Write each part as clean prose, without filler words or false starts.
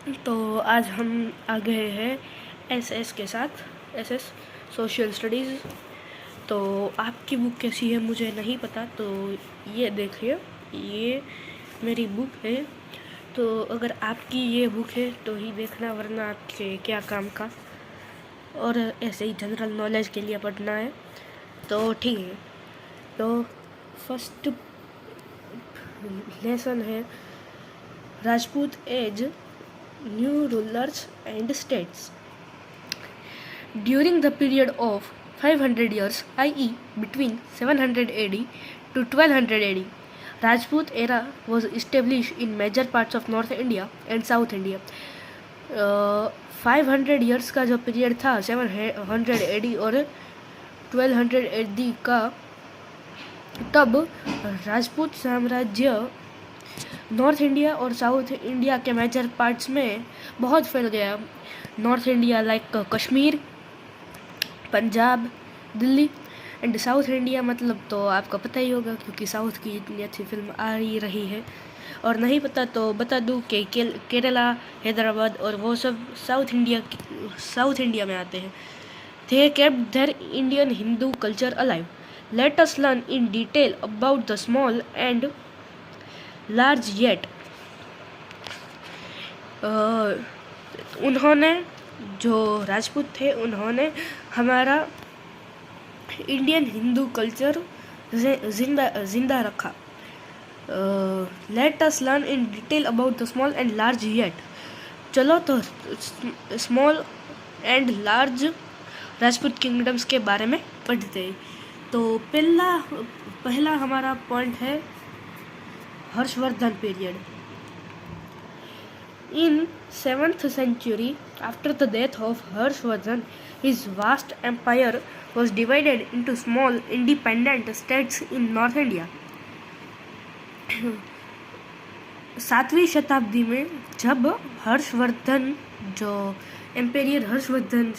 तो आज हम आ गए हैं एसएस के साथ, एसएस सोशल स्टडीज़। तो आपकी बुक कैसी है मुझे नहीं पता, तो ये देखिए, ये मेरी बुक है। तो अगर आपकी ये बुक है तो ही देखना, वरना आपके क्या काम का। और ऐसे ही जनरल नॉलेज के लिए पढ़ना है, तो ठीक है। तो फर्स्ट लेसन है Rajput as new rulers and states. During the period of 500 years, i.e., between 700 AD to 1200 AD, Rajput era was established in major parts of North India and South India. 500 years का जो period था 700 AD और 1200 AD का, तब राजपूत साम्राज्य north India और south India के major parts में बहुत फैल गया। North India like Kashmir, Punjab, Delhi, and south India मतलब तो आपको पता ही होगा, क्योंकि साउथ की इतनी अच्छी फिल्म आ ही रही है। और नहीं पता तो बता दूं कि केरला, हैदराबाद और वो सब साउथ इंडिया में आते हैं। They kept their Indian Hindu culture alive. Let us learn in detail about the small and large yet. उन्होंने, जो राजपूत थे, उन्होंने हमारा इंडियन हिंदू कल्चर जिंदा रखा। Let us learn in detail about the small and large yet. चलो तो small and large Rajput kingdoms के बारे में पढ़ते हैं। तो पहला हमारा पॉइंट है Harshvardhan period. In 7th century, after the death of Harshvardhan, his vast empire was divided into small independent states in North India. 7वीं शताब्दी में जब हर्षवर्धन, जो एम्पेरियर हर्षवर्धन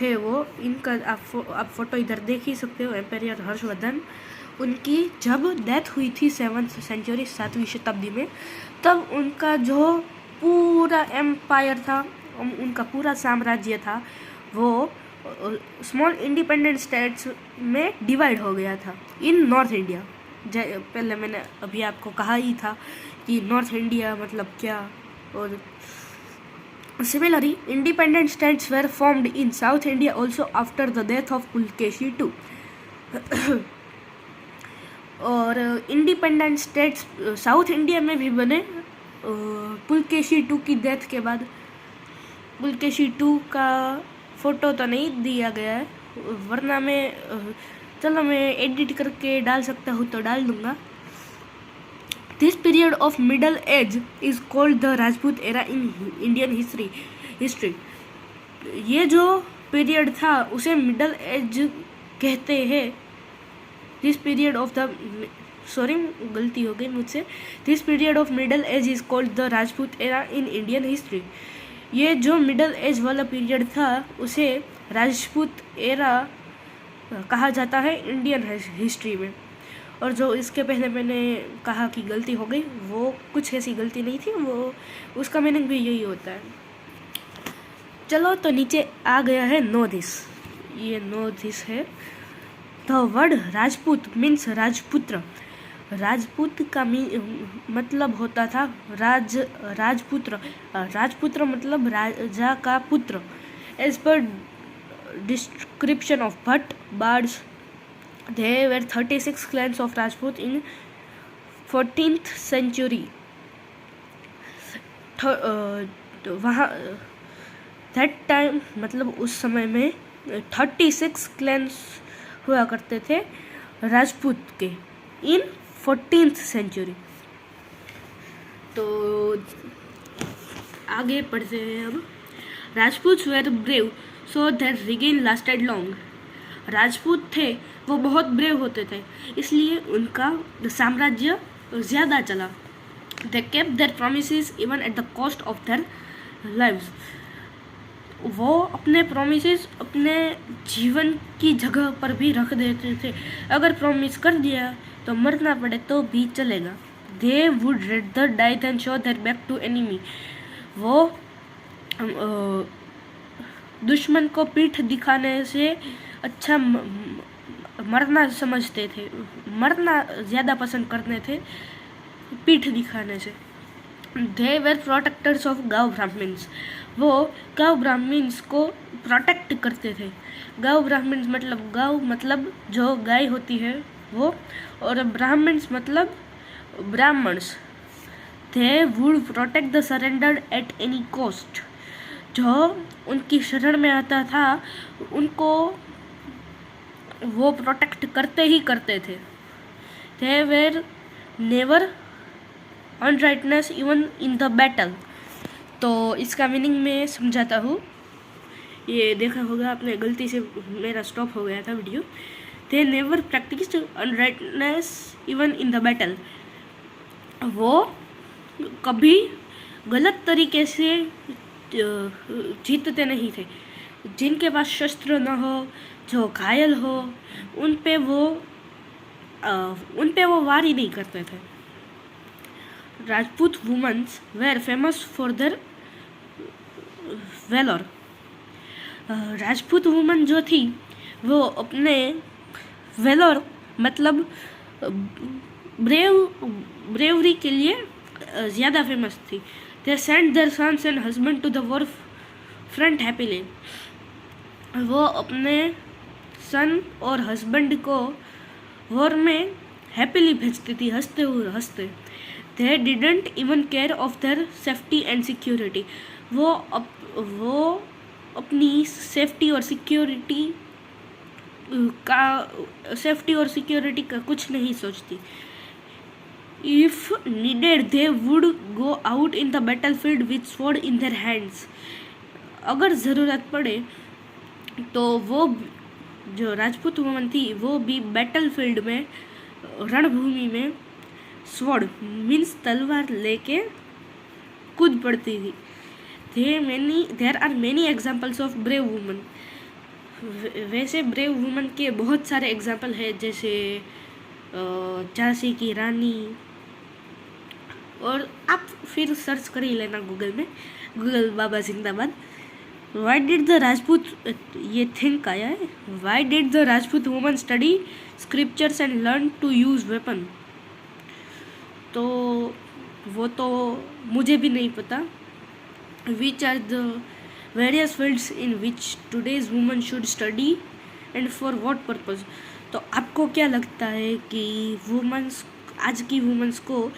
थे वो, इनका आप फोटो इधर देख ही सकते हो, एम्पेरियर हर्षवर्धन, उनकी जब डेथ हुई थी 7th सेंचुरी 7वीं शताब्दी में, तब उनका जो पूरा एम्पायर था, उनका पूरा साम्राज्य था, वो स्मॉल इंडिपेंडेंट स्टेट्स में डिवाइड हो गया था इन नॉर्थ इंडिया। पहले मैंने अभी आपको कहा ही था कि नॉर्थ इंडिया मतलब क्या। और similarly independent states were formed in south India also after the death of Pulakeshi II। और इंडिपेंडेंट स्टेट्स साउथ इंडिया में भी बने पुलकेशी II की डेथ के बाद। पुलकेशी II का फ़ोटो तो नहीं दिया गया है, वरना चलो मैं एडिट करके डाल सकता हूँ तो डाल दूँगा। This period of middle age is called the Rajput era in Indian history. ये जो पीरियड था उसे मिडल एज कहते हैं। दिस पीरियड ऑफ द गलती हो गई मुझसे। This period of middle age is called the Rajput era in Indian history. ये जो मिडल एज वाला पीरियड था उसे राजपूत एरा कहा जाता है इंडियन हिस्ट्री में। और जो इसके पहले मैंने कहा कि गलती हो गई, वो कुछ ऐसी गलती नहीं थी, वो उसका मीनिंग भी यही होता है। चलो तो नीचे आ गया है नो दिस। ये नो दिस है। द वर्ड राजपूत मीन्स राजपुत्र। राजपूत का मतलब होता था राजपुत्र। राजपुत्र मतलब राजा का पुत्र। As per description of Bhatt bards, there were 36 clans of Rajput in 14th century. वहाँ that time मतलब उस समय में 36 clans हुआ करते थे राजपूत के इन 14th सेंचुरी। तो आगे पढ़ते हैं अब। Rajput were brave so that reign lasted long. Rajput थे, वो बहुत ब्रेव होते थे, इसलिए उनका साम्राज्य ज़्यादा चला। They kept their promises even at the cost of their lives. वो अपने प्रोमिसेस अपने जीवन की जगह पर भी रख देते थे। अगर प्रॉमिस कर दिया तो मरना पड़े तो भी चलेगा। they would rather die than show their back to enemy. वो दुश्मन को पीठ दिखाने से अच्छा मरना समझते थे, मरना ज़्यादा पसंद करते थे पीठ दिखाने से. They were protectors of गाँव ब्राह्मण्स. वो गाँव ब्राह्मण्स को प्रोटेक्ट करते थे. गाँव ब्राह्मण्स मतलब गाँव मतलब जो गाय होती है वो, और ब्राह्मण्स मतलब Brahmins. They would protect the surrendered at any cost. जो उनकी शरण में आता था उनको वो प्रोटेक्ट करते ही करते थे. They were never unrighteous even in the battle. तो इसका मीनिंग मैं समझाता हूँ. ये देखा होगा आपने, गलती से मेरा स्टॉप हो गया था video. They never practiced unrighteousness even in the battle. वो कभी गलत तरीके से जीतते नहीं थे. जिनके पास शस्त्र न हो, जो घायल हो, उन पे वो वार ही नहीं करते थे. Rajput womens were famous for their valour. Rajput women जो थी वो अपने वेलोर मतलब ब्रेवरी के लिए ज़्यादा फेमस थी. They sent their sons and husband to the war front happily. वो अपने सन और हस्बैंड को वॉर में हैप्पीली भेजती थी, हंसते हुए हंसते. They didn't even care of their safety and security. वो अपनी सेफ्टी और सिक्योरिटी का कुछ नहीं सोचती. If needed, they would go out in the battlefield with sword in their hands. अगर ज़रूरत पड़े तो वो जो राजपूत वुमन थी वो भी बैटलफील्ड में, रणभूमि में स्वॉर्ड मीन्स तलवार लेके कूद पड़ती थी. There are many examples of brave women. वैसे ब्रेव वुमन के बहुत सारे एग्जाम्पल है, जैसे झांसी की रानी, और आप फिर सर्च कर ही लेना गूगल में, गूगल बाबा जिंदाबाद. Why did the Rajput ये थिंक आया है, Why did the Rajput women study scriptures and learn to use weapon? तो वो तो मुझे भी नहीं पता. Which are the various fields in which today's women should study and for what purpose? तो आपको क्या लगता है कि वुमेन्स, आज की वुमेन्स को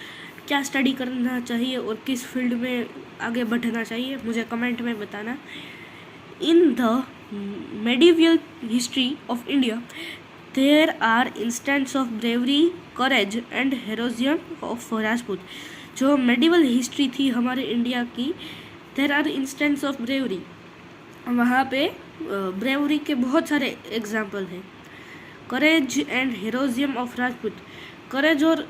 क्या स्टडी करना चाहिए और किस फील्ड में आगे बढ़ना चाहिए, मुझे कमेंट में बताना. In the medieval history of India, there are instances of bravery, courage and heroism of Rajput. जो medieval history थी हमारे इंडिया की, there are instances of bravery. वहाँ पे bravery के बहुत सारे एग्जाम्पल हैं. courage and heroism of Rajput. courage और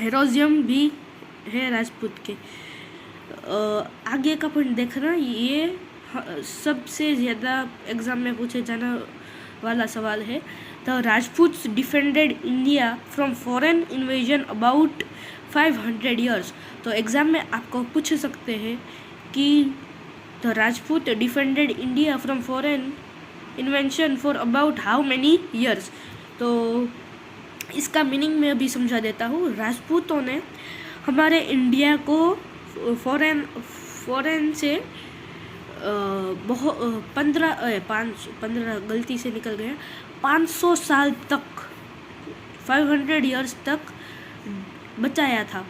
heroism भी है राजपूत के. आगे का पॉइंट देखना, ये सबसे ज़्यादा एग्ज़ाम में पूछे जाने वाला सवाल है. The Rajputs defended India from foreign invasion about 500 years. तो एग्ज़ाम में आपको पूछ सकते हैं कि the Rajput defended India from foreign invention for about how many years. तो इसका मीनिंग मैं अभी समझा देता हूँ. राजपूतों ने हमारे इंडिया को फॉरेन से 15 गलती से निकल गया, 500 साल तक, 500 years तक बचाया था.